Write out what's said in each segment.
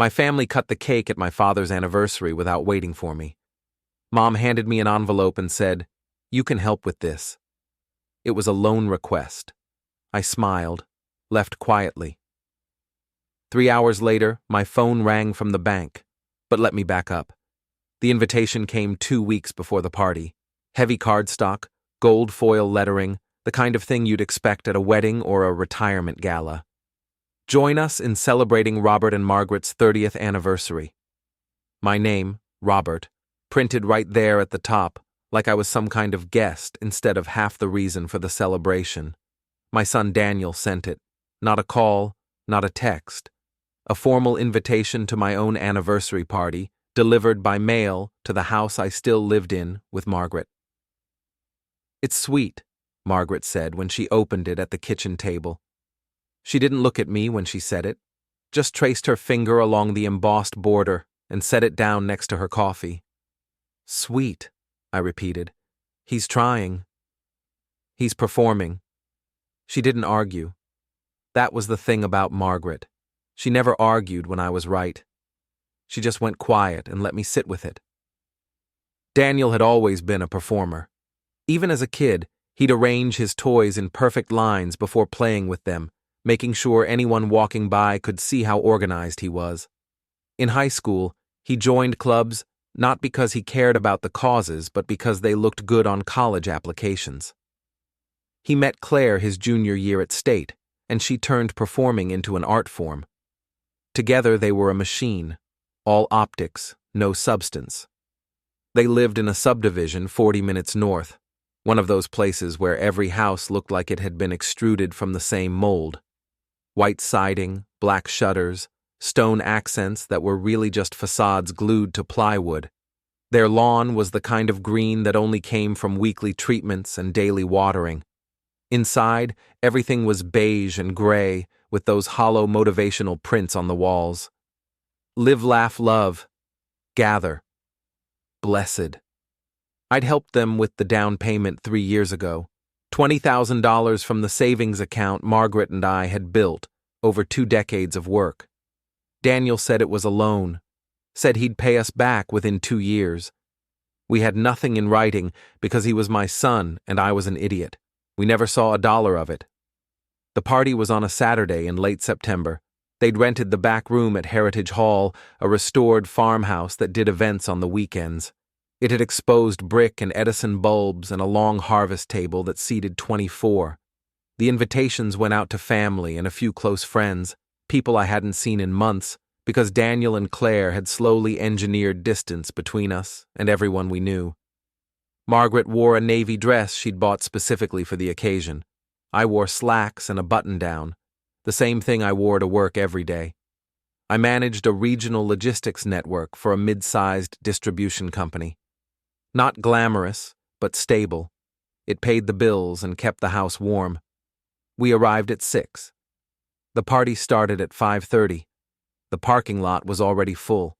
My family cut the cake at my father's anniversary without waiting for me. Mom handed me an envelope and said, "You can help with this." It was a loan request. I smiled, left quietly. 3 hours later, my phone rang from the bank. But let me back up. The invitation came 2 weeks before the party. Heavy cardstock, gold foil lettering, the kind of thing you'd expect at a wedding or a retirement gala. Join us in celebrating Robert and Margaret's 30th anniversary. My name, Robert, printed right there at the top, like I was some kind of guest instead of half the reason for the celebration. My son Daniel sent it. Not a call, not a text. A formal invitation to my own anniversary party, delivered by mail to the house I still lived in with Margaret. "It's sweet," Margaret said when she opened it at the kitchen table. She didn't look at me when she said it, just traced her finger along the embossed border and set it down next to her coffee. "Sweet," I repeated. "He's trying. He's performing." She didn't argue. That was the thing about Margaret. She never argued when I was right. She just went quiet and let me sit with it. Daniel had always been a performer. Even as a kid, he'd arrange his toys in perfect lines before playing with them, making sure anyone walking by could see how organized he was. In high school, he joined clubs not because he cared about the causes, but because they looked good on college applications. He met Claire his junior year at State, and she turned performing into an art form. Together they were a machine, all optics, no substance. They lived in a subdivision 40 minutes north, one of those places where every house looked like it had been extruded from the same mold. White siding, black shutters, stone accents that were really just facades glued to plywood. Their lawn was the kind of green that only came from weekly treatments and daily watering. Inside, everything was beige and gray, with those hollow motivational prints on the walls. Live, laugh, love. Gather. Blessed. I'd helped them with the down payment 3 years ago. $20,000 from the savings account Margaret and I had built over 2 decades of work. Daniel said it was a loan, said he'd pay us back within 2 years. We had nothing in writing because he was my son and I was an idiot. We never saw a dollar of it. The party was on a Saturday in late September. They'd rented the back room at Heritage Hall, a restored farmhouse that did events on the weekends. It had exposed brick and Edison bulbs and a long harvest table that seated 24. The invitations went out to family and a few close friends, people I hadn't seen in months, because Daniel and Claire had slowly engineered distance between us and everyone we knew. Margaret wore a navy dress she'd bought specifically for the occasion. I wore slacks and a button-down, the same thing I wore to work every day. I managed a regional logistics network for a mid-sized distribution company. Not glamorous, but stable. It paid the bills and kept the house warm. We arrived at 6. The party started at 5:30. The parking lot was already full.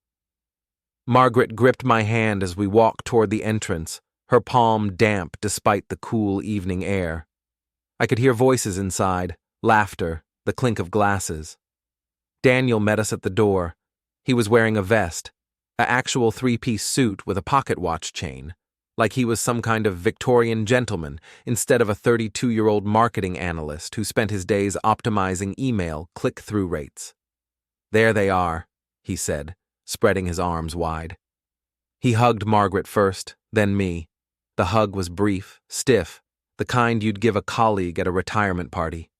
Margaret gripped my hand as we walked toward the entrance, her palm damp despite the cool evening air. I could hear voices inside, laughter, the clink of glasses. Daniel met us at the door. He was wearing a vest, an actual 3-piece suit with a pocket watch chain, like he was some kind of Victorian gentleman instead of a 32-year-old marketing analyst who spent his days optimizing email click-through rates. "There they are," he said, spreading his arms wide. He hugged Margaret first, then me. The hug was brief, stiff, the kind you'd give a colleague at a retirement party.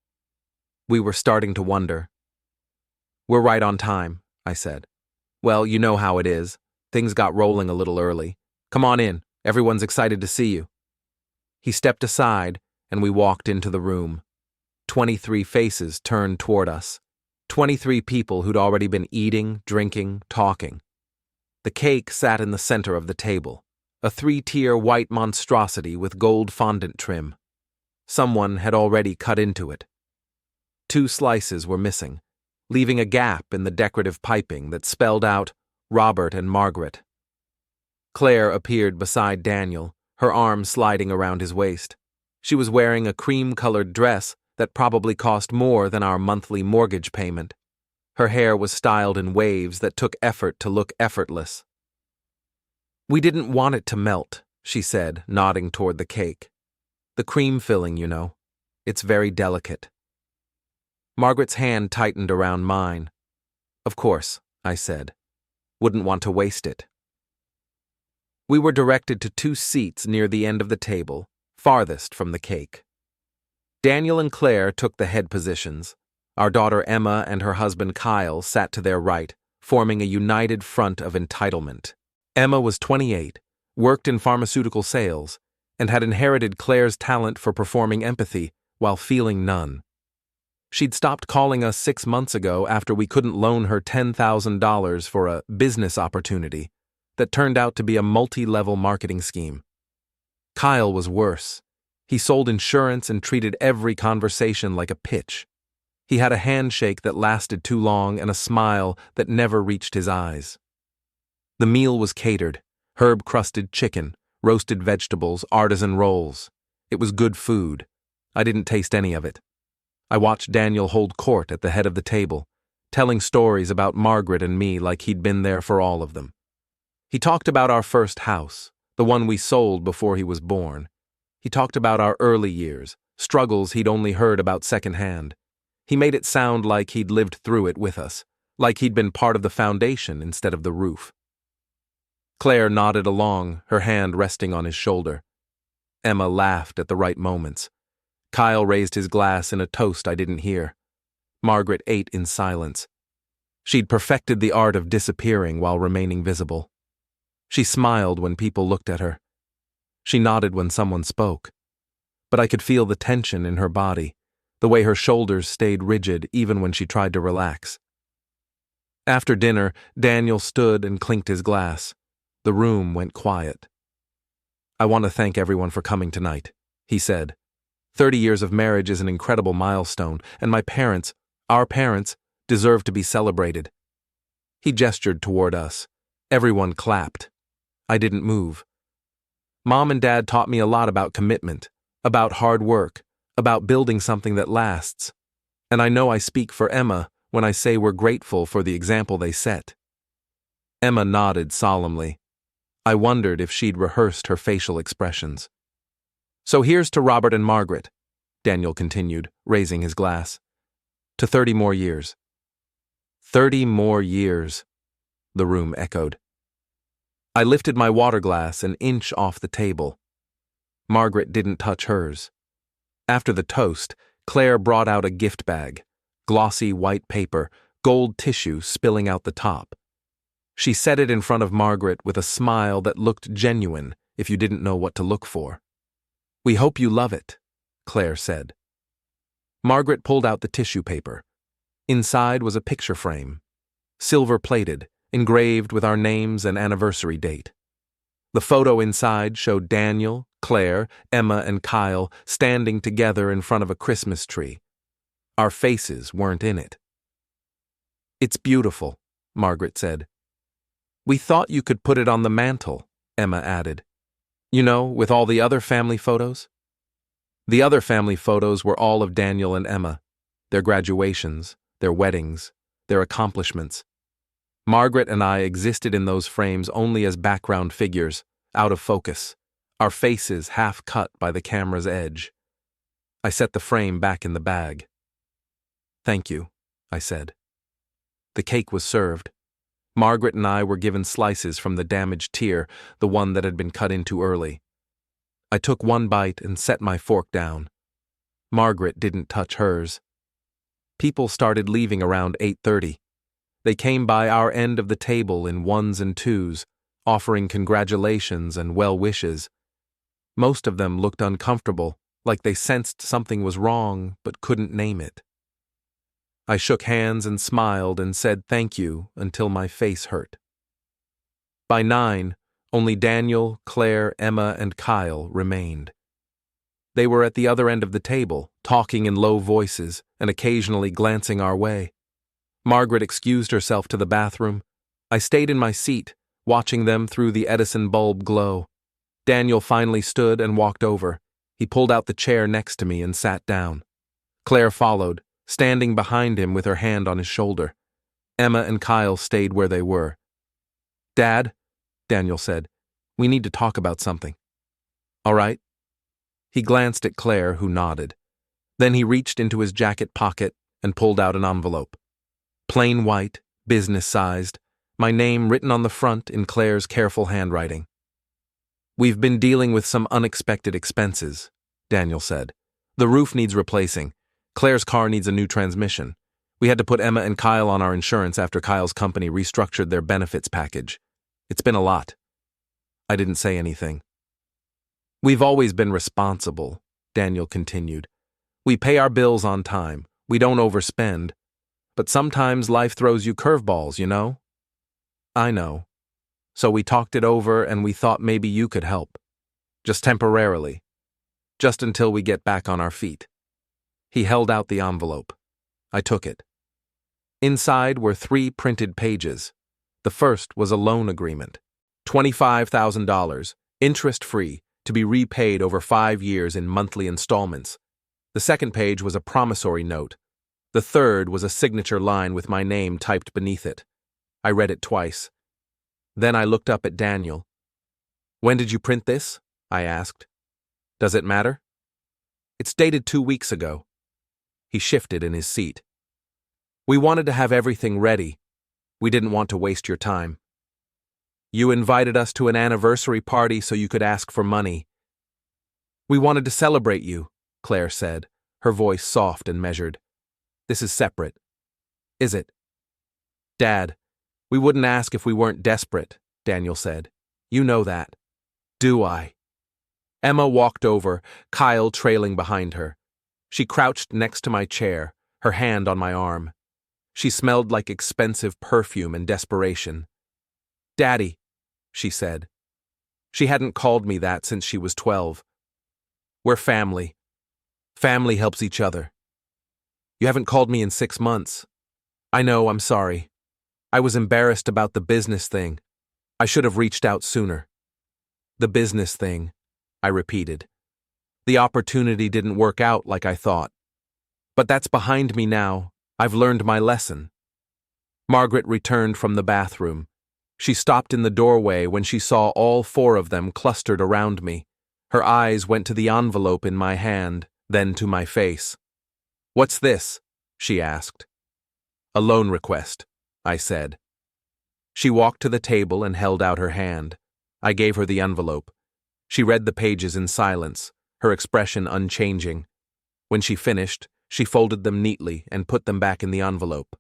We were starting to wonder. "We're right on time," I said. "Well, you know how it is. Things got rolling a little early. Come on in. Everyone's excited to see you." He stepped aside, and we walked into the room. 23 faces turned toward us. 23 people who'd already been eating, drinking, talking. The cake sat in the center of the table, a 3-tier white monstrosity with gold fondant trim. Someone had already cut into it. 2 slices were missing, leaving a gap in the decorative piping that spelled out Robert and Margaret. Claire appeared beside Daniel, her arm sliding around his waist. She was wearing a cream-colored dress that probably cost more than our monthly mortgage payment. Her hair was styled in waves that took effort to look effortless. "We didn't want it to melt," she said, nodding toward the cake. "The cream filling, you know. It's very delicate." Margaret's hand tightened around mine. "Of course," I said. "Wouldn't want to waste it." We were directed to 2 seats near the end of the table, farthest from the cake. Daniel and Claire took the head positions. Our daughter Emma and her husband Kyle sat to their right, forming a united front of entitlement. Emma was 28, worked in pharmaceutical sales, and had inherited Claire's talent for performing empathy while feeling none. She'd stopped calling us 6 months ago after we couldn't loan her $10,000 for a business opportunity that turned out to be a multi-level marketing scheme. Kyle was worse. He sold insurance and treated every conversation like a pitch. He had a handshake that lasted too long and a smile that never reached his eyes. The meal was catered: herb-crusted chicken, roasted vegetables, artisan rolls. It was good food. I didn't taste any of it. I watched Daniel hold court at the head of the table, telling stories about Margaret and me like he'd been there for all of them. He talked about our first house, the one we sold before he was born. He talked about our early years, struggles he'd only heard about secondhand. He made it sound like he'd lived through it with us, like he'd been part of the foundation instead of the roof. Claire nodded along, her hand resting on his shoulder. Emma laughed at the right moments. Kyle raised his glass in a toast I didn't hear. Margaret ate in silence. She'd perfected the art of disappearing while remaining visible. She smiled when people looked at her. She nodded when someone spoke. But I could feel the tension in her body, the way her shoulders stayed rigid even when she tried to relax. After dinner, Daniel stood and clinked his glass. The room went quiet. "I want to thank everyone for coming tonight," he said. 30 years of marriage is an incredible milestone, and our parents, deserve to be celebrated. He gestured toward us. Everyone clapped. I didn't move. Mom and Dad taught me a lot about commitment, about hard work, about building something that lasts. And I know I speak for Emma when I say we're grateful for the example they set. Emma nodded solemnly. I wondered if she'd rehearsed her facial expressions. "So here's to Robert and Margaret," Daniel continued, raising his glass. "To 30 more years." 30 more years, the room echoed. I lifted my water glass an inch off the table. Margaret didn't touch hers. After the toast, Claire brought out a gift bag, glossy white paper, gold tissue spilling out the top. She set it in front of Margaret with a smile that looked genuine if you didn't know what to look for. "We hope you love it," Claire said. Margaret pulled out the tissue paper. Inside was a picture frame, silver-plated, engraved with our names and anniversary date. The photo inside showed Daniel, Claire, Emma, and Kyle standing together in front of a Christmas tree. Our faces weren't in it. "It's beautiful," Margaret said. "We thought you could put it on the mantle," Emma added. "You know, with all the other family photos?" The other family photos were all of Daniel and Emma, their graduations, their weddings, their accomplishments. Margaret and I existed in those frames only as background figures, out of focus, our faces half cut by the camera's edge. I set the frame back in the bag. "Thank you," I said. The cake was served. Margaret and I were given slices from the damaged tier, the one that had been cut into early. I took one bite and set my fork down. Margaret didn't touch hers. People started leaving around 8:30. They came by our end of the table in ones and twos, offering congratulations and well wishes. Most of them looked uncomfortable, like they sensed something was wrong but couldn't name it. I shook hands and smiled and said thank you until my face hurt. By 9, only Daniel, Claire, Emma, and Kyle remained. They were at the other end of the table, talking in low voices and occasionally glancing our way. Margaret excused herself to the bathroom. I stayed in my seat, watching them through the Edison bulb glow. Daniel finally stood and walked over. He pulled out the chair next to me and sat down. Claire followed, standing behind him with her hand on his shoulder. Emma and Kyle stayed where they were. "Dad," Daniel said, "we need to talk about something." "All right." He glanced at Claire, who nodded. Then he reached into his jacket pocket and pulled out an envelope. Plain white, business-sized, my name written on the front in Claire's careful handwriting. "We've been dealing with some unexpected expenses," Daniel said. "The roof needs replacing. Claire's car needs a new transmission. We had to put Emma and Kyle on our insurance after Kyle's company restructured their benefits package. It's been a lot." I didn't say anything. "We've always been responsible," Daniel continued. "We pay our bills on time. We don't overspend. But sometimes life throws you curveballs, you know?" "I know. So we talked it over and we thought maybe you could help. Just temporarily. Just until we get back on our feet." He held out the envelope. I took it. Inside were 3 printed pages. The first was a loan agreement. $25,000, interest-free, to be repaid over 5 years in monthly installments. The second page was a promissory note. The third was a signature line with my name typed beneath it. I read it twice. Then I looked up at Daniel. "When did you print this?" I asked. "Does it matter?" "It's dated 2 weeks ago." He shifted in his seat. "We wanted to have everything ready. We didn't want to waste your time. You invited us to an anniversary party so you could ask for money." "We wanted to celebrate you," Claire said, her voice soft and measured. "This is separate." "Is it?" "Dad, we wouldn't ask if we weren't desperate," Daniel said. "You know that." "Do I?" Emma walked over, Kyle trailing behind her. She crouched next to my chair, her hand on my arm. She smelled like expensive perfume and desperation. "Daddy," she said. She hadn't called me that since she was 12. "We're family. Family helps each other. You haven't called me in 6 months. I know, I'm sorry. I was embarrassed about the business thing. I should have reached out sooner." "The business thing," I repeated. "The opportunity didn't work out like I thought. But that's behind me now. I've learned my lesson." Margaret returned from the bathroom. She stopped in the doorway when she saw all 4 of them clustered around me. Her eyes went to the envelope in my hand, then to my face. "What's this?" she asked. "A loan request," I said. She walked to the table and held out her hand. I gave her the envelope. She read the pages in silence, her expression unchanging. When she finished, she folded them neatly and put them back in the envelope.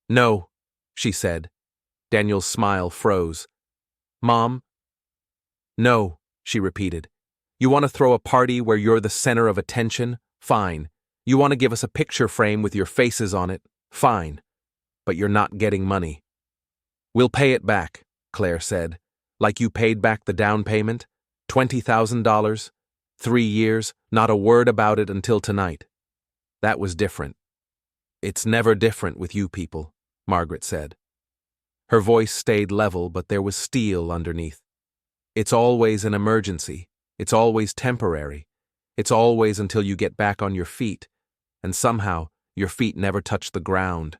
"No," she said. Daniel's smile froze. "Mom?" "No," she repeated. "You want to throw a party where you're the center of attention? Fine. You want to give us a picture frame with your faces on it? Fine. But you're not getting money." "We'll pay it back," Claire said. "Like you paid back the down payment? $20,000? 3 years, not a word about it until tonight. That was different." "It's never different with you people," Margaret said. Her voice stayed level, but there was steel underneath. "It's always an emergency. It's always temporary. It's always until you get back on your feet, and somehow your feet never touch the ground."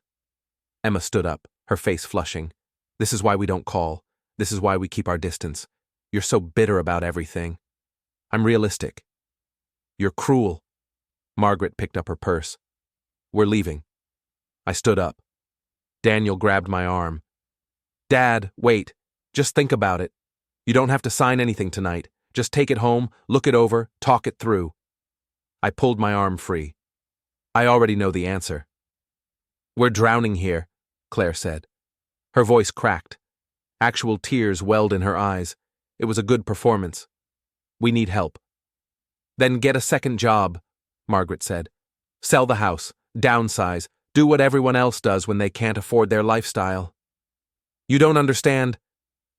Emma stood up, her face flushing. "This is why we don't call. This is why we keep our distance. You're so bitter about everything." "I'm realistic." "You're cruel." Margaret picked up her purse. "We're leaving." I stood up. Daniel grabbed my arm. "Dad, wait. Just think about it. You don't have to sign anything tonight. Just take it home, look it over, talk it through." I pulled my arm free. "I already know the answer." "We're drowning here," Claire said. Her voice cracked. Actual tears welled in her eyes. It was a good performance. "We need help." "Then get a second job," Margaret said. "Sell the house, downsize, do what everyone else does when they can't afford their lifestyle." "You don't understand."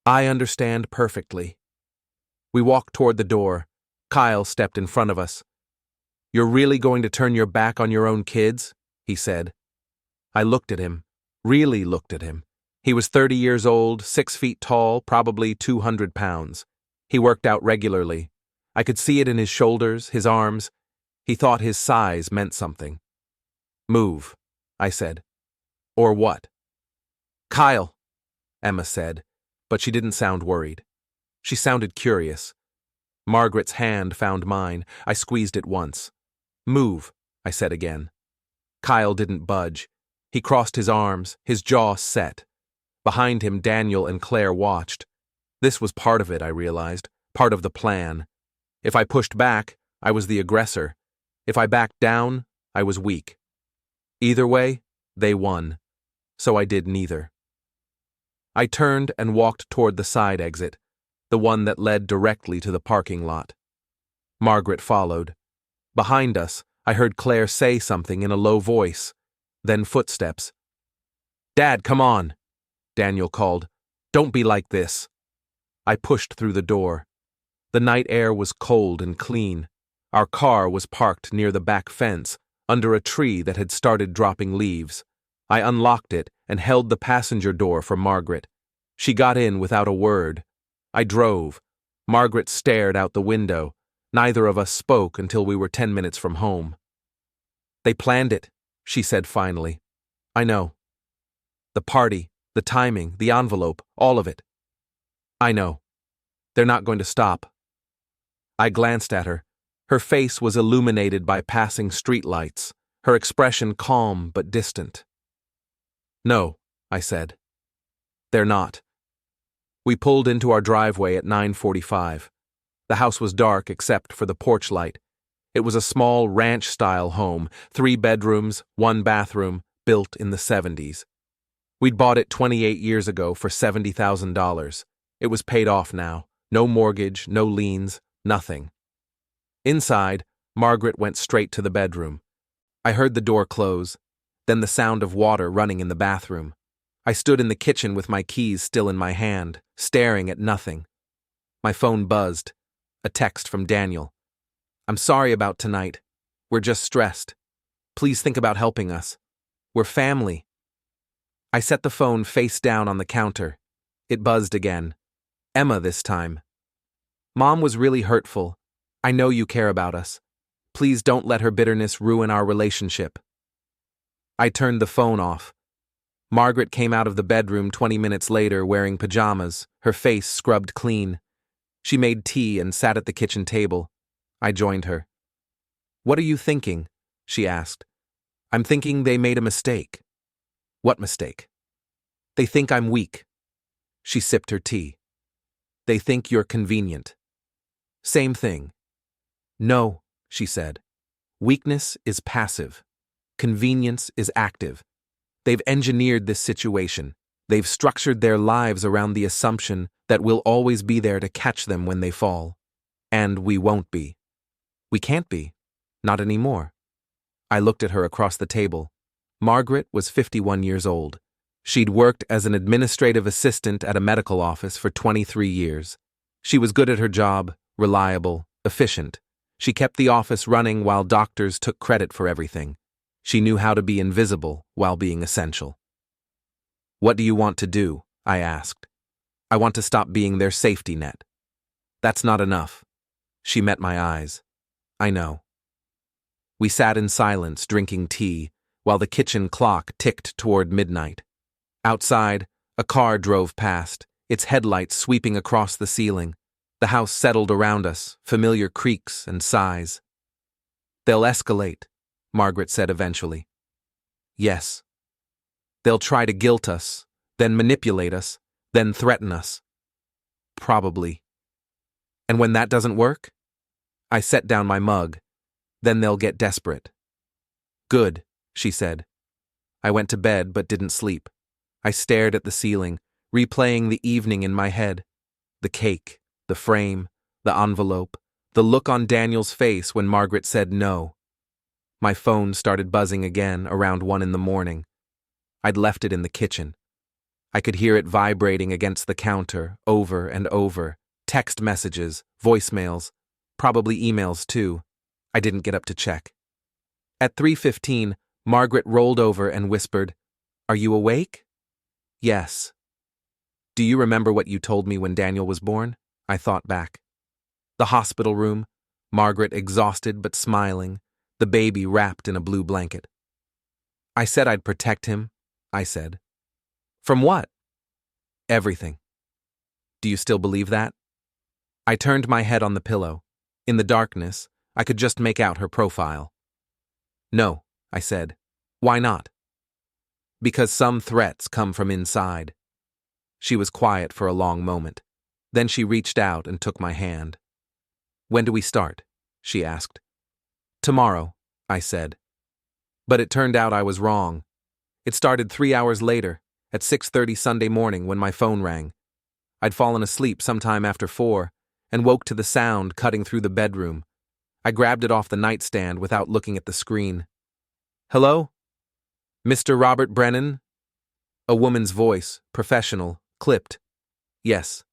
"I understand perfectly." We walked toward the door. Kyle stepped in front of us. "You're really going to turn your back on your own kids?" he said. I looked at him, really looked at him. He was 30 years old, 6 feet tall, probably 200 pounds. He worked out regularly. I could see it in his shoulders, his arms. He thought his size meant something. "Move," I said. "Or what?" Kyle, Emma said, but she didn't sound worried. She sounded curious. Margaret's hand found mine. I squeezed it once. Move, I said again. Kyle didn't budge. He crossed his arms, his jaw set. Behind him, Daniel and Claire watched. This was part of it, I realized, part of the plan. If I pushed back, I was the aggressor. If I backed down, I was weak. Either way, they won. So I did neither. I turned and walked toward the side exit, the one that led directly to the parking lot. Margaret followed. Behind us, I heard Claire say something in a low voice, then footsteps. "Dad, come on," Daniel called. "Don't be like this." I pushed through the door. The night air was cold and clean. Our car was parked near the back fence, under a tree that had started dropping leaves. I unlocked it and held the passenger door for Margaret. She got in without a word. I drove. Margaret stared out the window. Neither of us spoke until we were 10 minutes from home. "They planned it," she said finally. "I know. The party, the timing, the envelope, all of it. I know. They're not going to stop." I glanced at her. Her face was illuminated by passing streetlights, her expression calm but distant. "No," I said. "They're not." We pulled into our driveway at 9:45. The house was dark except for the porch light. It was a small ranch-style home, 3 bedrooms, 1 bathroom, built in the 70s. We'd bought it 28 years ago for $70,000. It was paid off now. No mortgage, no liens, nothing. Inside, Margaret went straight to the bedroom. I heard the door close, then the sound of water running in the bathroom. I stood in the kitchen with my keys still in my hand, staring at nothing. My phone buzzed. A text from Daniel. "I'm sorry about tonight. We're just stressed. Please think about helping us. We're family." I set the phone face down on the counter. It buzzed again. Emma this time. "Mom was really hurtful. I know you care about us. Please don't let her bitterness ruin our relationship." I turned the phone off. Margaret came out of the bedroom 20 minutes later wearing pajamas, her face scrubbed clean. She made tea and sat at the kitchen table. I joined her. "What are you thinking?" she asked. "I'm thinking they made a mistake." "What mistake?" "They think I'm weak." She sipped her tea. "They think you're convenient." "Same thing." "No," she said. "Weakness is passive. Convenience is active. They've engineered this situation. They've structured their lives around the assumption that we'll always be there to catch them when they fall. And we won't be. We can't be. Not anymore." I looked at her across the table. Margaret was 51 years old. She'd worked as an administrative assistant at a medical office for 23 years. She was good at her job, reliable, efficient. She kept the office running while doctors took credit for everything. She knew how to be invisible while being essential. "What do you want to do?" I asked. "I want to stop being their safety net." "That's not enough." She met my eyes. "I know." We sat in silence, drinking tea, while the kitchen clock ticked toward midnight. Outside, a car drove past, its headlights sweeping across the ceiling. The house settled around us, familiar creaks and sighs. "They'll escalate," Margaret said eventually. "Yes. They'll try to guilt us, then manipulate us, then threaten us." "Probably." "And when that doesn't work?" I set down my mug. "Then they'll get desperate." "Good," she said. I went to bed but didn't sleep. I stared at the ceiling, replaying the evening in my head. The cake, the frame, the envelope, the look on Daniel's face when Margaret said no. My phone started buzzing again around 1 a.m. I'd left it in the kitchen. I could hear it vibrating against the counter, over and over. Text messages, voicemails, probably emails too. I didn't get up to check. At 3:15, Margaret rolled over and whispered, "Are you awake?" "Yes." "Do you remember what you told me when Daniel was born?" I thought back. The hospital room, Margaret exhausted but smiling, the baby wrapped in a blue blanket. "I said I'd protect him," I said. From what? Everything. Do you still believe that? I turned my head on the pillow. In the darkness, I could just make out her profile. No, I said. Why not? Because some threats come from inside. She was quiet for a long moment. Then she reached out and took my hand. When do we start? She asked. Tomorrow, I said. But it turned out I was wrong. It started 3 hours later, at 6:30 Sunday morning when my phone rang. I'd fallen asleep sometime after 4 and woke to the sound cutting through the bedroom. I grabbed it off the nightstand without looking at the screen. Hello? Mr. Robert Brennan? A woman's voice, professional, clipped. Yes.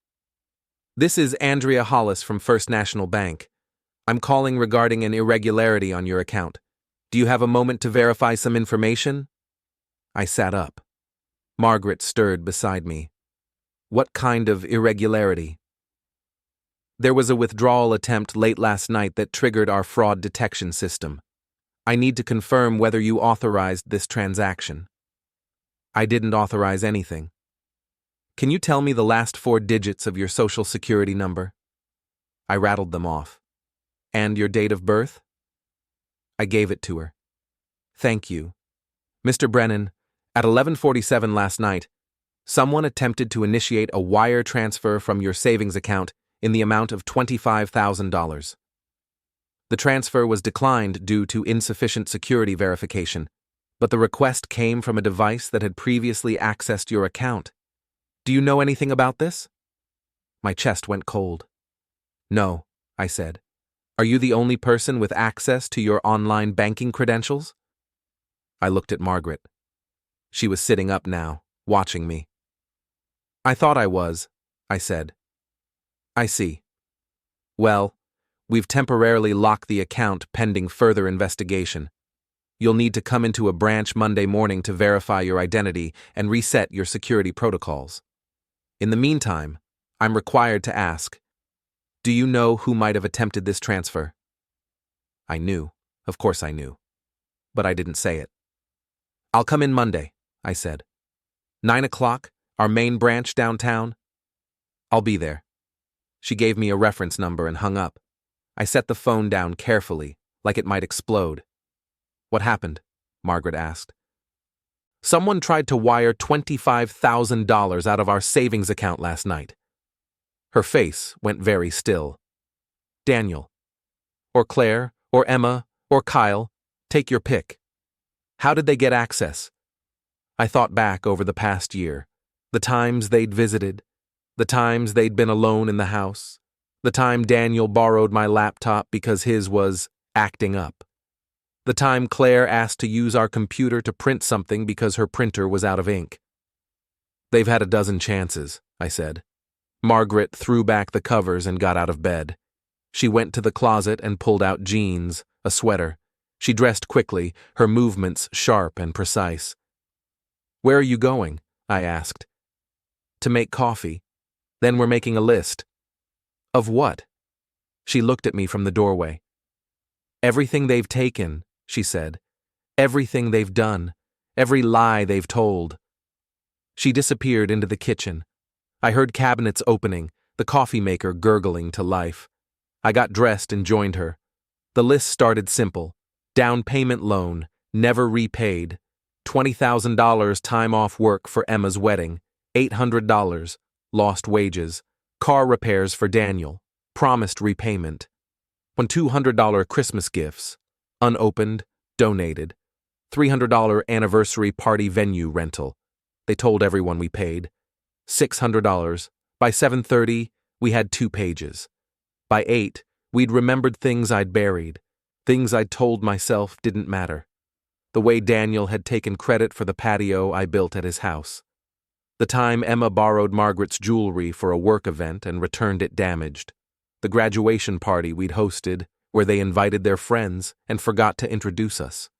This is Andrea Hollis from First National Bank. I'm calling regarding an irregularity on your account. Do you have a moment to verify some information? I sat up. Margaret stirred beside me. What kind of irregularity? There was a withdrawal attempt late last night that triggered our fraud detection system. I need to confirm whether you authorized this transaction. I didn't authorize anything. Can you tell me the last 4 digits of your social security number? I rattled them off. And your date of birth? I gave it to her. Thank you. Mr. Brennan, at 11:47 last night, someone attempted to initiate a wire transfer from your savings account in the amount of $25,000. The transfer was declined due to insufficient security verification, but the request came from a device that had previously accessed your account. Do you know anything about this? My chest went cold. No, I said. Are you the only person with access to your online banking credentials? I looked at Margaret. She was sitting up now, watching me. I thought I was, I said. I see. Well, we've temporarily locked the account pending further investigation. You'll need to come into a branch Monday morning to verify your identity and reset your security protocols. In the meantime, I'm required to ask, do you know who might have attempted this transfer? I knew. Of course I knew. But I didn't say it. I'll come in Monday, I said. 9 o'clock, our main branch downtown? I'll be there. She gave me a reference number and hung up. I set the phone down carefully, like it might explode. What happened? Margaret asked. Someone tried to wire $25,000 out of our savings account last night. Her face went very still. Daniel. Or Claire, or Emma, or Kyle, take your pick. How did they get access? I thought back over the past year, the times they'd visited, the times they'd been alone in the house, the time Daniel borrowed my laptop because his was acting up, the time Claire asked to use our computer to print something because her printer was out of ink. They've had a dozen chances, I said. Margaret threw back the covers and got out of bed. She went to the closet and pulled out jeans, a sweater. She dressed quickly, her movements sharp and precise. Where are you going? I asked. To make coffee. Then we're making a list. Of what? She looked at me from the doorway. Everything they've taken, she said. Everything they've done. Every lie they've told. She disappeared into the kitchen. I heard cabinets opening, the coffee maker gurgling to life. I got dressed and joined her. The list started simple. Down payment loan, never repaid. $20,000 time off work for Emma's wedding. $800, lost wages. Car repairs for Daniel, promised repayment. $200 Christmas gifts, unopened, donated. $300 anniversary party venue rental. They told everyone we paid. $600. By 7:30, we had 2 pages. By 8, we'd remembered things I'd buried, things I'd told myself didn't matter. The way Daniel had taken credit for the patio I built at his house. The time Emma borrowed Margaret's jewelry for a work event and returned it damaged. The graduation party we'd hosted, where they invited their friends and forgot to introduce us.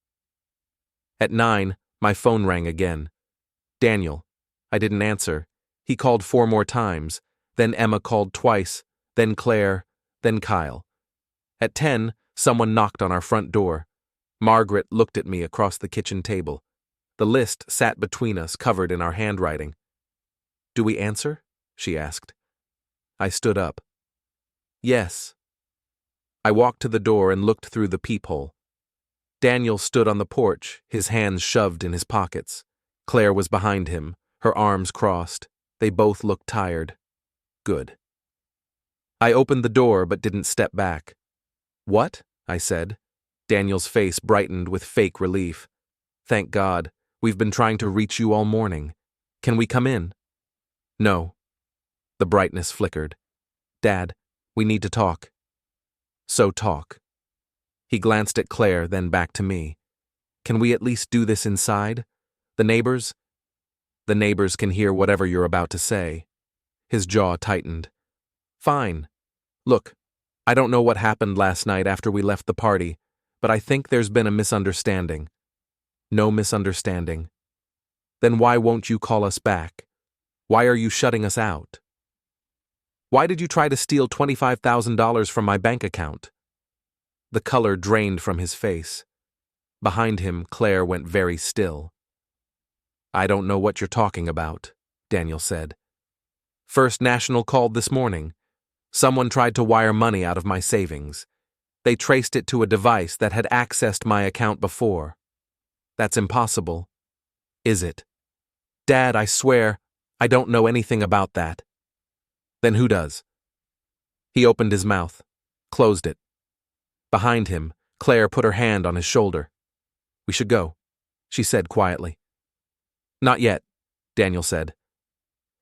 At 9, my phone rang again. Daniel. I didn't answer. He called 4 more times. Then Emma called twice. Then Claire. Then Kyle. At 10, someone knocked on our front door. Margaret looked at me across the kitchen table. The list sat between us, covered in our handwriting. Do we answer? She asked. I stood up. Yes. I walked to the door and looked through the peephole. Daniel stood on the porch, his hands shoved in his pockets. Claire was behind him, her arms crossed. They both looked tired. Good. I opened the door but didn't step back. What? I said. Daniel's face brightened with fake relief. Thank God. We've been trying to reach you all morning. Can we come in? No. The brightness flickered. Dad, we need to talk. So talk. He glanced at Claire, then back to me. Can we at least do this inside? The neighbors? The neighbors can hear whatever you're about to say. His jaw tightened. Fine. Look, I don't know what happened last night after we left the party, but I think there's been a misunderstanding. No misunderstanding. Then why won't you call us back? Why are you shutting us out? Why did you try to steal $25,000 from my bank account? The color drained from his face. Behind him, Claire went very still. I don't know what you're talking about, Daniel said. First National called this morning. Someone tried to wire money out of my savings. They traced it to a device that had accessed my account before. That's impossible. Is it? Dad, I swear, I don't know anything about that. Then who does? He opened his mouth, closed it. Behind him, Claire put her hand on his shoulder. We should go, she said quietly. Not yet, Daniel said.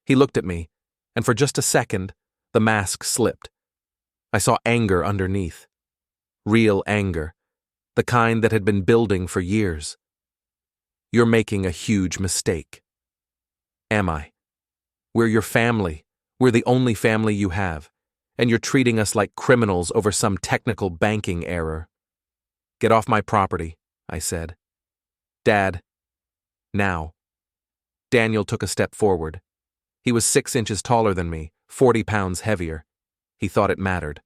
He looked at me, and for just a second, the mask slipped. I saw anger underneath. Real anger, the kind that had been building for years. You're making a huge mistake. Am I? We're your family. We're the only family you have, and you're treating us like criminals over some technical banking error. Get off my property, I said. Dad. Now. Daniel took a step forward. He was 6 inches taller than me, 40 pounds heavier. He thought it mattered.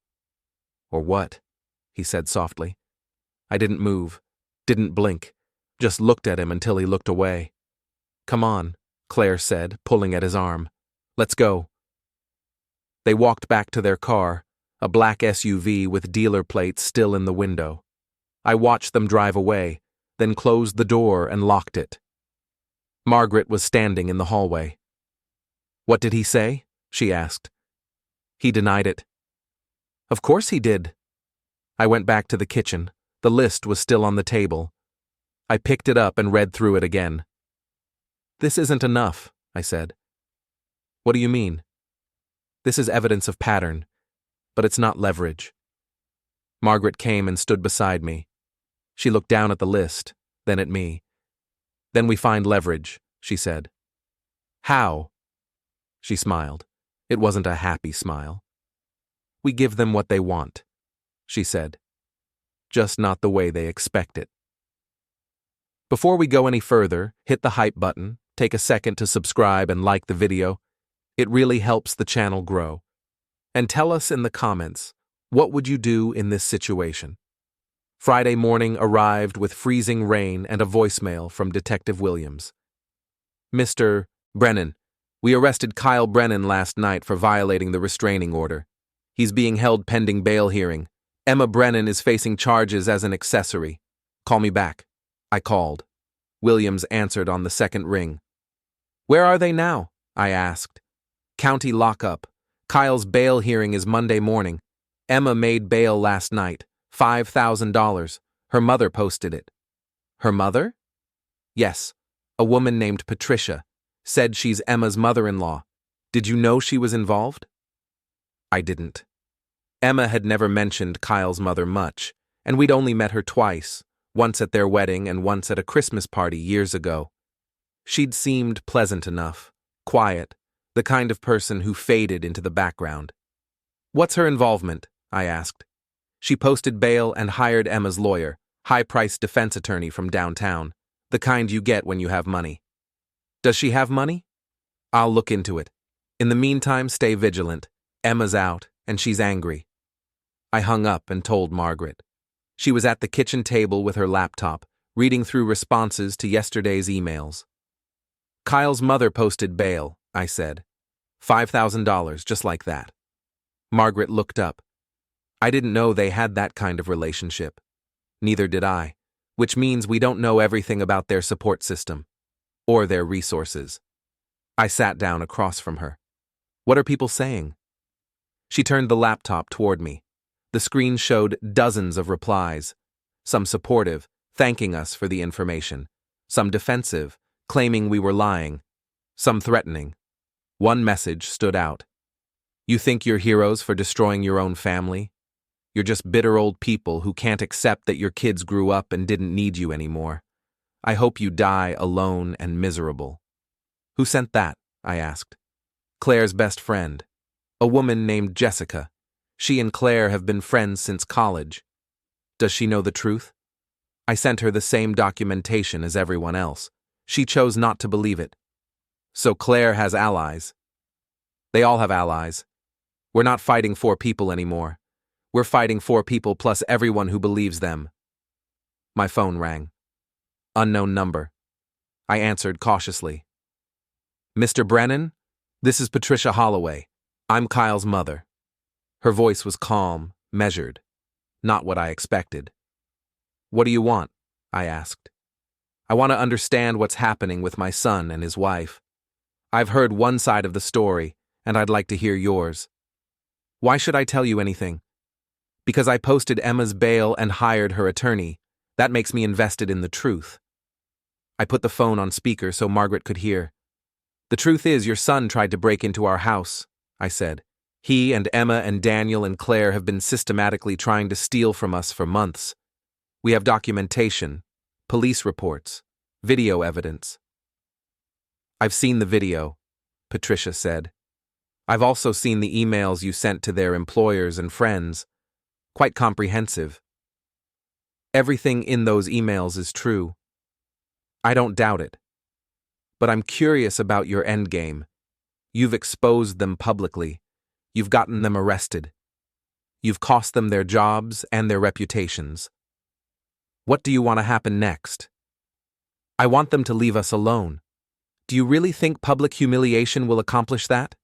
Or what? He said softly. I didn't move, didn't blink, just looked at him until he looked away. Come on, Claire said, pulling at his arm. Let's go. They walked back to their car, a black SUV with dealer plates still in the window. I watched them drive away, then closed the door and locked it. Margaret was standing in the hallway. What did he say? She asked. He denied it. Of course he did. I went back to the kitchen. The list was still on the table. I picked it up and read through it again. This isn't enough, I said. What do you mean? This is evidence of pattern, but it's not leverage. Margaret came and stood beside me. She looked down at the list, then at me. Then we find leverage, she said. How? She smiled. It wasn't a happy smile. We give them what they want, she said. Just not the way they expect it. Before we go any further, hit the hype button, take a second to subscribe and like the video. It really helps the channel grow. And tell us in the comments, what would you do in this situation? Friday morning arrived with freezing rain and a voicemail from Detective Williams. Mr. Brennan, we arrested Kyle Brennan last night for violating the restraining order. He's being held pending bail hearing. Emma Brennan is facing charges as an accessory. Call me back. I called. Williams answered on the second ring. Where are they now? I asked. County lockup. Kyle's bail hearing is Monday morning. Emma made bail last night, $5,000. Her mother posted it. Her mother? Yes, a woman named Patricia. Said she's Emma's mother-in-law. Did you know she was involved? I didn't. Emma had never mentioned Kyle's mother much, and we'd only met her twice, once at their wedding and once at a Christmas party years ago. She'd seemed pleasant enough, quiet, the kind of person who faded into the background. What's her involvement? I asked. She posted bail and hired Emma's lawyer, high-priced defense attorney from downtown, the kind you get when you have money. Does she have money? I'll look into it. In the meantime, stay vigilant. Emma's out, and she's angry. I hung up and told Margaret. She was at the kitchen table with her laptop, reading through responses to yesterday's emails. Kyle's mother posted bail, I said. $5,000, just like that. Margaret looked up. I didn't know they had that kind of relationship. Neither did I, which means we don't know everything about their support system or their resources. I sat down across from her. What are people saying? She turned the laptop toward me. The screen showed dozens of replies, some supportive, thanking us for the information, some defensive, claiming we were lying, some threatening. One message stood out. You think you're heroes for destroying your own family? You're just bitter old people who can't accept that your kids grew up and didn't need you anymore. I hope you die alone and miserable. Who sent that? I asked. Claire's best friend, a woman named Jessica. She and Claire have been friends since college. Does she know the truth? I sent her the same documentation as everyone else. She chose not to believe it. So Claire has allies. They all have allies. We're not fighting 4 people anymore. We're fighting 4 people plus everyone who believes them. My phone rang. Unknown number. I answered cautiously. Mr. Brennan? This is Patricia Holloway. I'm Kyle's mother. Her voice was calm, measured. Not what I expected. What do you want? I asked. I want to understand what's happening with my son and his wife. I've heard one side of the story, and I'd like to hear yours. Why should I tell you anything? Because I posted Emma's bail and hired her attorney. That makes me invested in the truth. I put the phone on speaker so Margaret could hear. The truth is, your son tried to break into our house, I said. He and Emma and Daniel and Claire have been systematically trying to steal from us for months. We have documentation, police reports, video evidence. I've seen the video, Patricia said. I've also seen the emails you sent to their employers and friends. Quite comprehensive. Everything in those emails is true. I don't doubt it. But I'm curious about your endgame. You've exposed them publicly. You've gotten them arrested. You've cost them their jobs and their reputations. What do you want to happen next? I want them to leave us alone. Do you really think public humiliation will accomplish that?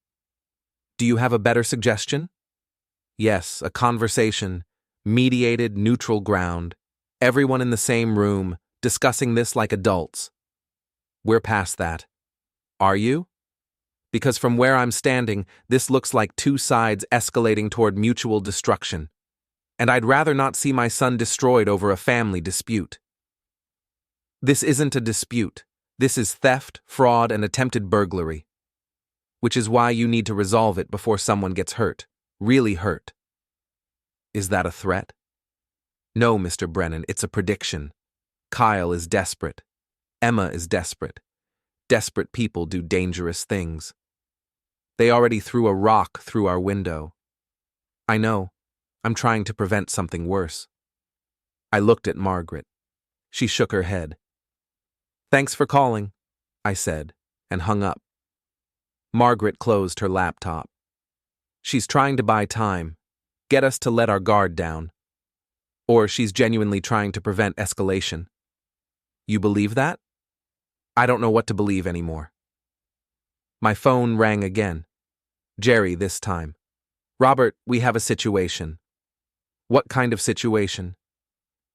Do you have a better suggestion? Yes, a conversation, mediated neutral ground, everyone in the same room, discussing this like adults. We're past that. Are you? Because from where I'm standing, this looks like 2 sides escalating toward mutual destruction. And I'd rather not see my son destroyed over a family dispute. This isn't a dispute. This is theft, fraud, and attempted burglary. Which is why you need to resolve it before someone gets hurt. Really hurt. Is that a threat? No, Mr. Brennan, it's a prediction. Kyle is desperate. Emma is desperate. Desperate people do dangerous things. They already threw a rock through our window. I know. I'm trying to prevent something worse. I looked at Margaret. She shook her head. Thanks for calling, I said, and hung up. Margaret closed her laptop. She's trying to buy time, get us to let our guard down. Or she's genuinely trying to prevent escalation. You believe that? I don't know what to believe anymore. My phone rang again. Jerry this time. Robert, we have a situation. What kind of situation?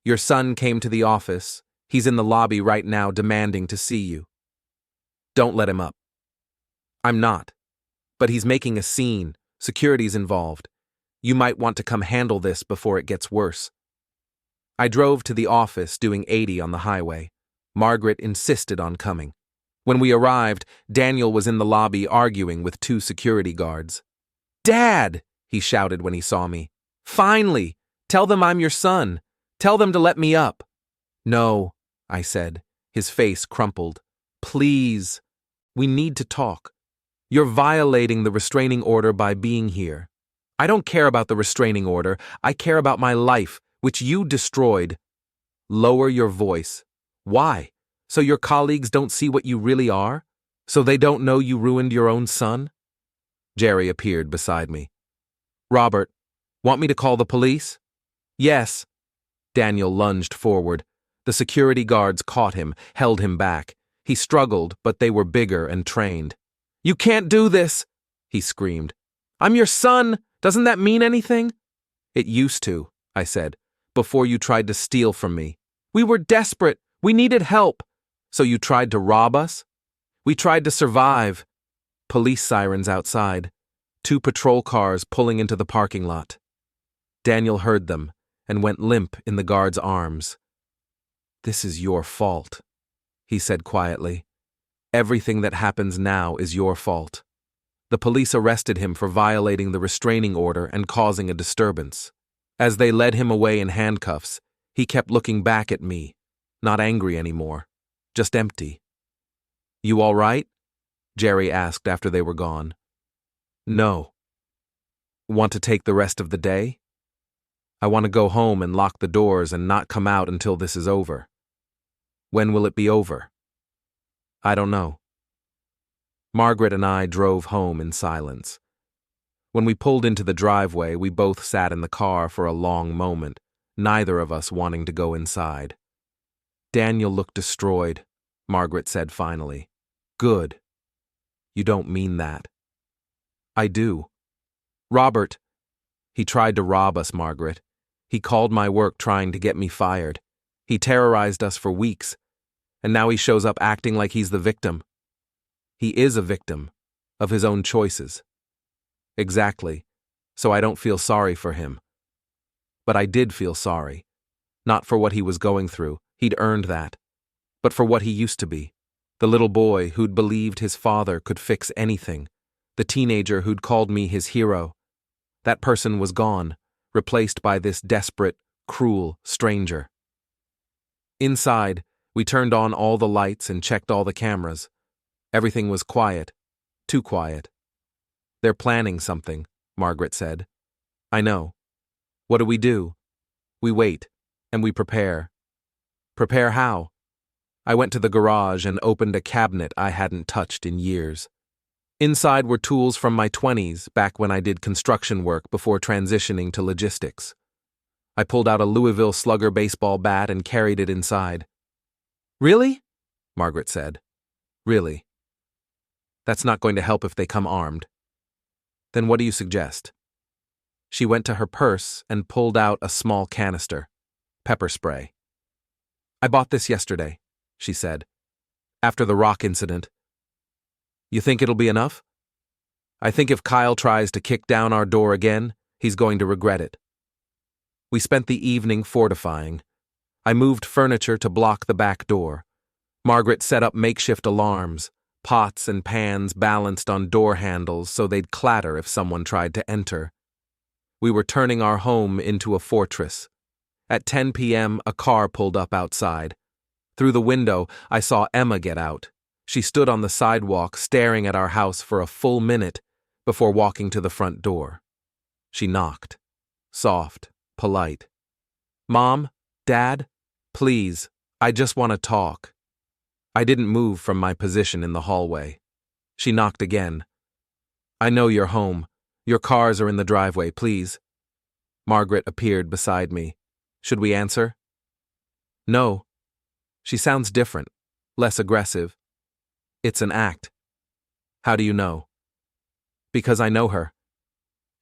Your son came to the office. He's in the lobby right now demanding to see you. Don't let him up. I'm not. But he's making a scene. Security's involved. You might want to come handle this before it gets worse. I drove to the office doing 80 on the highway. Margaret insisted on coming. When we arrived, Daniel was in the lobby arguing with 2 security guards. Dad, he shouted when he saw me. Finally! Tell them I'm your son. Tell them to let me up. No, I said. His face crumpled. Please. We need to talk. You're violating the restraining order by being here. I don't care about the restraining order. I care about my life, which you destroyed. Lower your voice. Why? So your colleagues don't see what you really are? So they don't know you ruined your own son? Jerry appeared beside me. Robert, want me to call the police? Yes. Daniel lunged forward. The security guards caught him, held him back. He struggled, but they were bigger and trained. You can't do this, he screamed. I'm your son! Doesn't that mean anything? It used to, I said, before you tried to steal from me. We were desperate. We needed help. So you tried to rob us? We tried to survive. Police sirens outside. 2 patrol cars pulling into the parking lot. Daniel heard them and went limp in the guard's arms. This is your fault, he said quietly. Everything that happens now is your fault. The police arrested him for violating the restraining order and causing a disturbance. As they led him away in handcuffs, he kept looking back at me, not angry anymore, just empty. You all right? Jerry asked after they were gone. No. Want to take the rest of the day? I want to go home and lock the doors and not come out until this is over. When will it be over? I don't know. Margaret and I drove home in silence. When we pulled into the driveway, we both sat in the car for a long moment, neither of us wanting to go inside. Daniel looked destroyed, Margaret said finally. Good. You don't mean that. I do. Robert. He tried to rob us, Margaret. He called my work trying to get me fired. He terrorized us for weeks, and now he shows up acting like he's the victim. He is a victim of his own choices. Exactly, so I don't feel sorry for him. But I did feel sorry. Not for what he was going through, he'd earned that, but for what he used to be. The little boy who'd believed his father could fix anything. The teenager who'd called me his hero. That person was gone, replaced by this desperate, cruel stranger. Inside, we turned on all the lights and checked all the cameras. Everything was quiet, too quiet. They're planning something, Margaret said. I know. What do? We wait, and we prepare. Prepare how? I went to the garage and opened a cabinet I hadn't touched in years. Inside were tools from my 20s, back when I did construction work before transitioning to logistics. I pulled out a Louisville Slugger baseball bat and carried it inside. Really? Margaret said. Really. That's not going to help if they come armed. Then what do you suggest? She went to her purse and pulled out a small canister. Pepper spray. I bought this yesterday, she said. After the rock incident. You think it'll be enough? I think if Kyle tries to kick down our door again, he's going to regret it. We spent the evening fortifying. I moved furniture to block the back door. Margaret set up makeshift alarms, pots and pans balanced on door handles so they'd clatter if someone tried to enter. We were turning our home into a fortress. At 10 p.m., a car pulled up outside. Through the window, I saw Emma get out. She stood on the sidewalk staring at our house for a full minute before walking to the front door. She knocked. Soft, polite. Mom? Dad? Please, I just want to talk. I didn't move from my position in the hallway. She knocked again. I know you're home. Your cars are in the driveway, please. Margaret appeared beside me. Should we answer? No. She sounds different, less aggressive. It's an act. How do you know? Because I know her.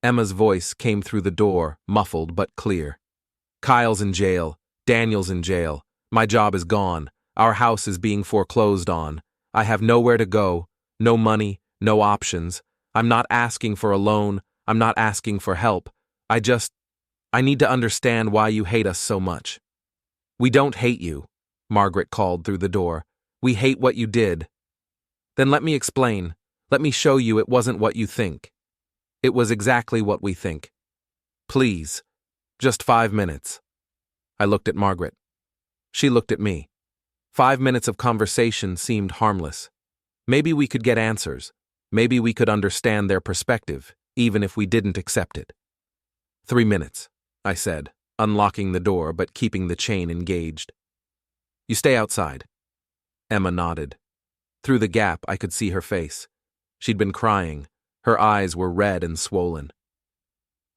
Emma's voice came through the door, muffled but clear. Kyle's in jail. Daniel's in jail. My job is gone. Our house is being foreclosed on. I have nowhere to go, no money, no options. I'm not asking for a loan. I'm not asking for help. I need to understand why you hate us so much. We don't hate you, Margaret called through the door. We hate what you did. Then let me explain. Let me show you it wasn't what you think. It was exactly what we think. Please, just 5 minutes. I looked at Margaret. She looked at me. 5 minutes of conversation seemed harmless. Maybe we could get answers. Maybe we could understand their perspective, even if we didn't accept it. 3 minutes, I said, unlocking the door but keeping the chain engaged. You stay outside. Emma nodded. Through the gap, I could see her face. She'd been crying. Her eyes were red and swollen.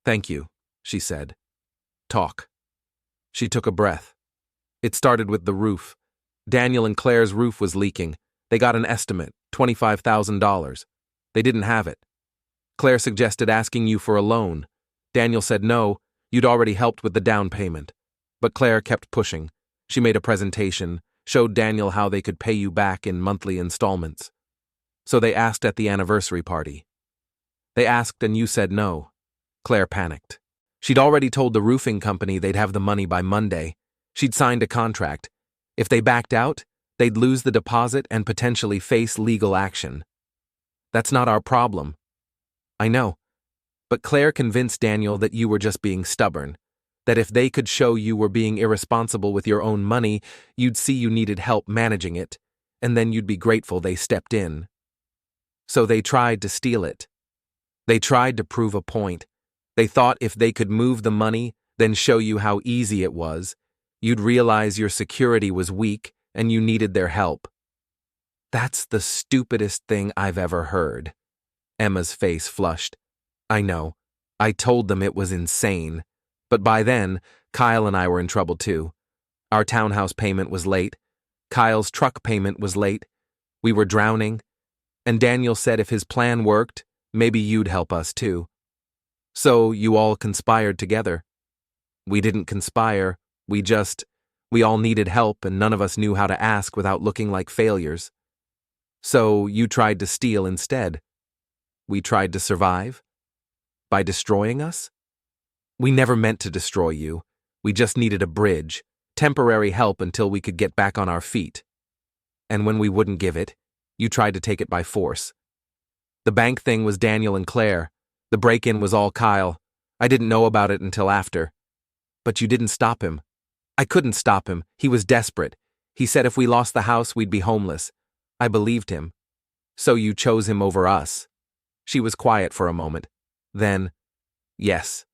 Thank you, she said. Talk. She took a breath. It started with the roof. Daniel and Claire's roof was leaking. They got an estimate, $25,000. They didn't have it. Claire suggested asking you for a loan. Daniel said no, you'd already helped with the down payment. But Claire kept pushing. She made a presentation, showed Daniel how they could pay you back in monthly installments. So they asked at the anniversary party. They asked and you said no. Claire panicked. She'd already told the roofing company they'd have the money by Monday. She'd signed a contract. If they backed out, they'd lose the deposit and potentially face legal action. That's not our problem. I know. But Claire convinced Daniel that you were just being stubborn, that if they could show you were being irresponsible with your own money, you'd see you needed help managing it, and then you'd be grateful they stepped in. So they tried to steal it. They tried to prove a point. They thought if they could move the money, then show you how easy it was, you'd realize your security was weak and you needed their help. That's the stupidest thing I've ever heard. Emma's face flushed. I know. I told them it was insane. But by then, Kyle and I were in trouble too. Our townhouse payment was late. Kyle's truck payment was late. We were drowning. And Daniel said if his plan worked, maybe you'd help us too. So you all conspired together. We didn't conspire. We all needed help and none of us knew how to ask without looking like failures. So you tried to steal instead. We tried to survive? By destroying us? We never meant to destroy you. We just needed a bridge, temporary help until we could get back on our feet. And when we wouldn't give it, you tried to take it by force. The bank thing was Daniel and Claire. The break-in was all Kyle. I didn't know about it until after. But you didn't stop him. I couldn't stop him. He was desperate. He said if we lost the house, we'd be homeless. I believed him. So you chose him over us. She was quiet for a moment. Then, yes,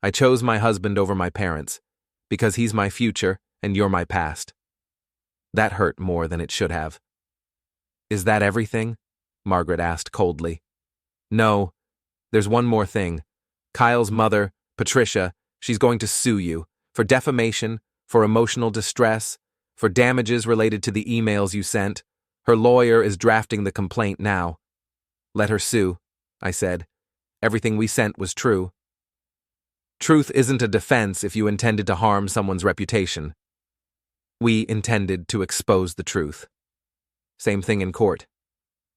I chose my husband over my parents, because he's my future and you're my past. That hurt more than it should have. Is that everything? Margaret asked coldly. No, there's one more thing. Kyle's mother, Patricia, she's going to sue you for defamation, for emotional distress, for damages related to the emails you sent. Her lawyer is drafting the complaint now. Let her sue, I said. Everything we sent was true. Truth isn't a defense if you intended to harm someone's reputation. We intended to expose the truth. Same thing in court.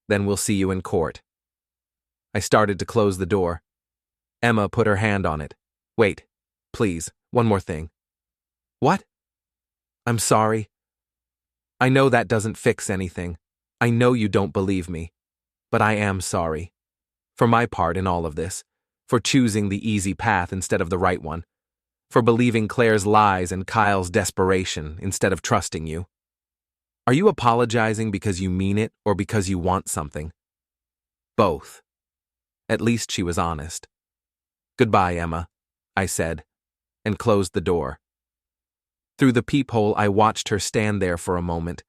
Then we'll see you in court. I started to close the door. Emma put her hand on it. Wait, please, one more thing. What? I'm sorry. I know that doesn't fix anything. I know you don't believe me. But I am sorry. For my part in all of this. For choosing the easy path instead of the right one. For believing Claire's lies and Kyle's desperation instead of trusting you. Are you apologizing because you mean it or because you want something? Both. At least she was honest. Goodbye, Emma, I said, and closed the door. Through the peephole, I watched her stand there for a moment.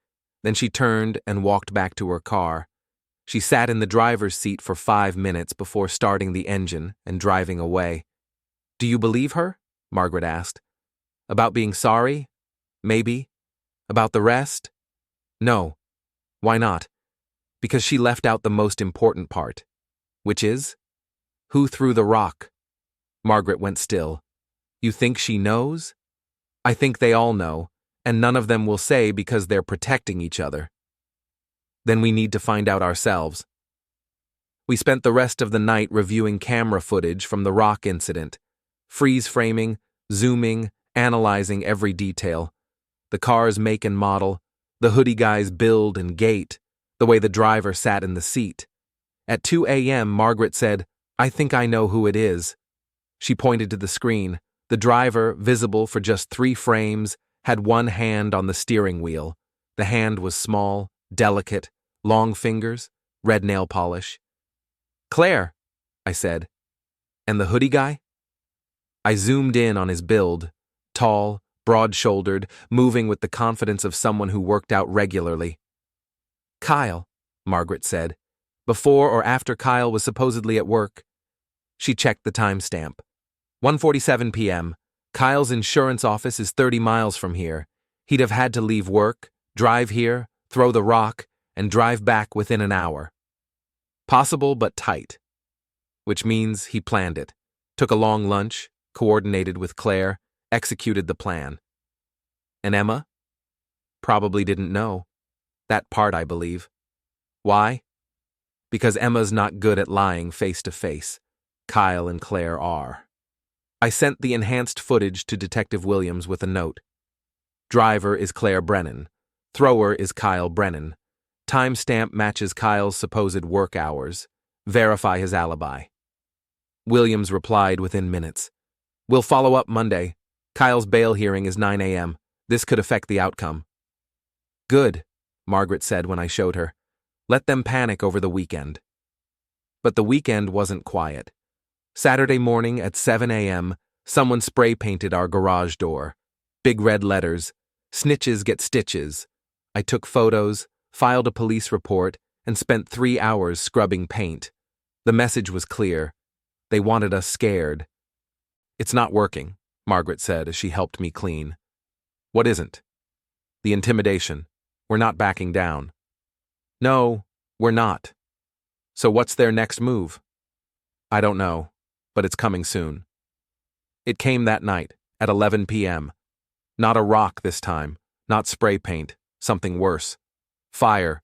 Then she turned and walked back to her car. She sat in the driver's seat for 5 minutes before starting the engine and driving away. Do you believe her? Margaret asked. About being sorry? Maybe. About the rest? No. Why not? Because she left out the most important part. Which is? Who threw the rock? Margaret went still. You think she knows? I think they all know, and none of them will say because they're protecting each other. Then we need to find out ourselves. We spent the rest of the night reviewing camera footage from the rock incident, freeze-framing, zooming, analyzing every detail. The car's make and model, the hoodie guy's build and gait, the way the driver sat in the seat. At 2 a.m., Margaret said, I think I know who it is. She pointed to the screen. The driver, visible for just 3 frames, had one hand on the steering wheel. The hand was small, delicate, long fingers, red nail polish. Claire, I said. And the hoodie guy? I zoomed in on his build, tall, broad-shouldered, moving with the confidence of someone who worked out regularly. Kyle, Margaret said. Before or after Kyle was supposedly at work. She checked the timestamp. 1:47 p.m. Kyle's insurance office is 30 miles from here. He'd have had to leave work, drive here, throw the rock, and drive back within an hour. Possible but tight. which means he planned it. Took a long lunch, coordinated with Claire, executed the plan. And Emma? Probably didn't know. That part, I believe. Why? Because Emma's not good at lying face to face. Kyle and Claire are. I sent the enhanced footage to Detective Williams with a note. Driver is Claire Brennan. Thrower is Kyle Brennan. Timestamp matches Kyle's supposed work hours. Verify his alibi. Williams replied within minutes. We'll follow up Monday. Kyle's bail hearing is 9 a.m. This could affect the outcome. Good, Margaret said when I showed her. Let them panic over the weekend. But the weekend wasn't quiet. Saturday morning at 7 a.m., someone spray-painted our garage door. Big red letters, "Snitches get stitches." I took photos, filed a police report, and spent 3 hours scrubbing paint. The message was clear. They wanted us scared. It's not working, Margaret said as she helped me clean. What isn't? The intimidation. We're not backing down. No, we're not. So what's their next move? I don't know, but it's coming soon. It came that night, at 11 p.m. Not a rock this time, not spray paint, something worse. Fire,